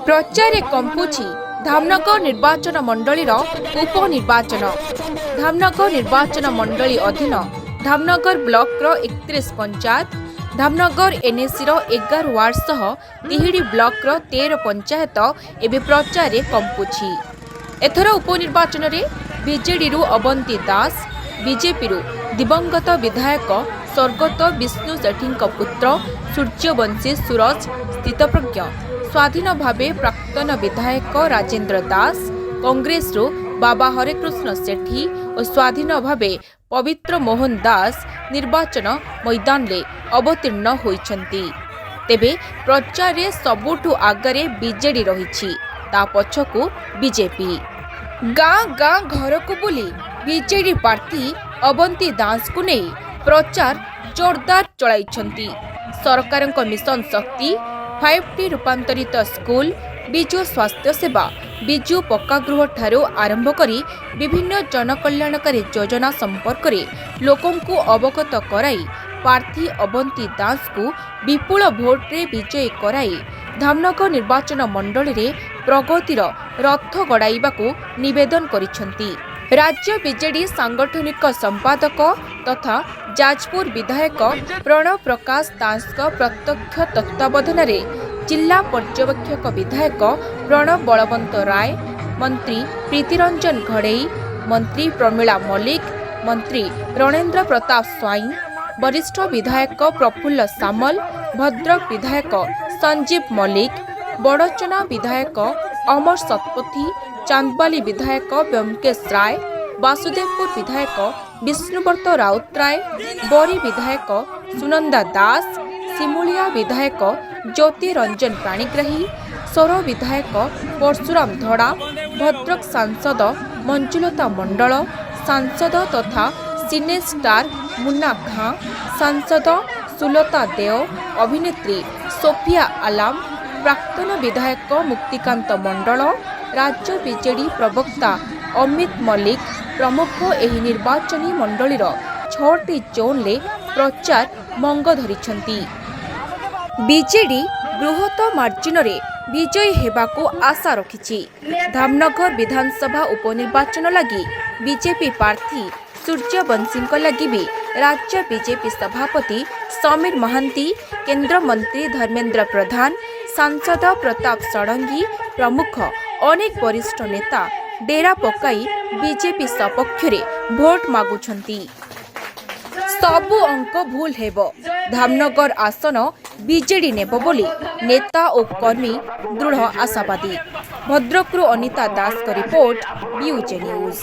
प्रचारे कंपुची धामनगर निर्वाचन मंडलीर उपनिर्वाचन। धामनगर निर्वाचन मंडली अधीन Dhamnagar block 31 panchayat, Dhamnagar NAC 11 ward सह तिहिडी ब्लॉक 13 पंचायत एवं प्रचारे कंपुची। एथर उपनिर्वाचन में बीजेडी अवंती दास, बीजेपी दिवंगत विधायक स्वर्गत विष्णु सेठी पुत्र सूर्यवंशी सूरज स्थितप्रज्ञ, स्वाधीन भावे प्राक्तन विधायक राजेंद्र दास, कांग्रेस बाबा हरेकृष्ण सेठी और स्वाधीन भावे पवित्र मोहन दास निर्वाचन मैदान में अवतीर्ण होइछंती। तेबे प्रचार रे सबुठु आगरे बीजेडी रहिछि, ता पछकु बीजेपी। गाँ गाँ घर को बुली बीजेडी प्रार्थी अवंती दास को नहीं प्रचार जोरदार चलाइछंती। सरकारक मिशन शक्ति, 5T रूपांतरित स्कूल, बिजु स्वास्थ्य सेवा, बिजु पक्का गृह ठारू आरंभ करी विभिन्न जनकल्याणकारी योजना संपर्क में लोकों को अवगत कराई प्रार्थी अवंती दास को विपुल भोट रे विजयी कराई धामनगर निर्वाचन मंडली रे प्रगतिर रथ गड़ाइबाकू निवेदन करिछंती। राज्य बीजेडी सांगठनिक संपादक तथा जाजपुर विधायक प्रणव प्रकाश दास प्रत्यक्ष तत्वावधान जिला पर्यवेक्षक विधायक प्रणव बलवंत राय, मंत्री प्रीतिरंजन घड़ई, मंत्री प्रमीला मल्लिक, मंत्री रणेन्द्र प्रताप स्वाई, वरिष्ठ विधायक प्रफुल्ल सामल, भद्रक विधायक संजीव मल्लिक, बड़चना विधायक अमर शतपथी, चांदबाली विधायक ब्योमकेश राय, वासुदेवपुर विधायक विष्णुवर्त राउतराय, बोरी विधायक सुनंदा दास, सिमुलिया विधायक ज्योति रंजन प्राणीग्राही, सोर विधायक परशुराम धड़ा, भद्रक सांसद मंजुलता मंडल, सांसद तथा सिने स्टार मुन्ना खां, सांसद सुलता देव, अभिनेत्री सोफिया आलाम, प्राक्तन विधायक मुक्तिकांत मंडल, राज्य बीजेडी प्रवक्ता अमित मल्लिक प्रमुख एही निर्वाचनी मंडलीर 6टी जोन ले प्रचार मंग धरिछंती। बीजेडी बृहत मार्जिन रे विजयी हेबाकू आशा रखिछि। धामनगर विधानसभा उपनिर्वाचन लगी बीजेपी प्रार्थी सूर्यवंशी लगी भी राज्य बीजेपी सभापति समीर महांती, केंद्र मंत्री धर्मेंद्र प्रधान, सांसद प्रताप षडंगी प्रमुख अनेक वरिष्ठ नेता डेरा पकाई बीजेपी सपक्ष भोट मागुछंती। सबु अंक भूल हेबो, धामनगर आसन बीजेडी नेबो बोली नेता और कर्मी दृढ़ आशावादी। भद्रकरू अनिता दास का रिपोर्ट, बीयूजे न्यूज।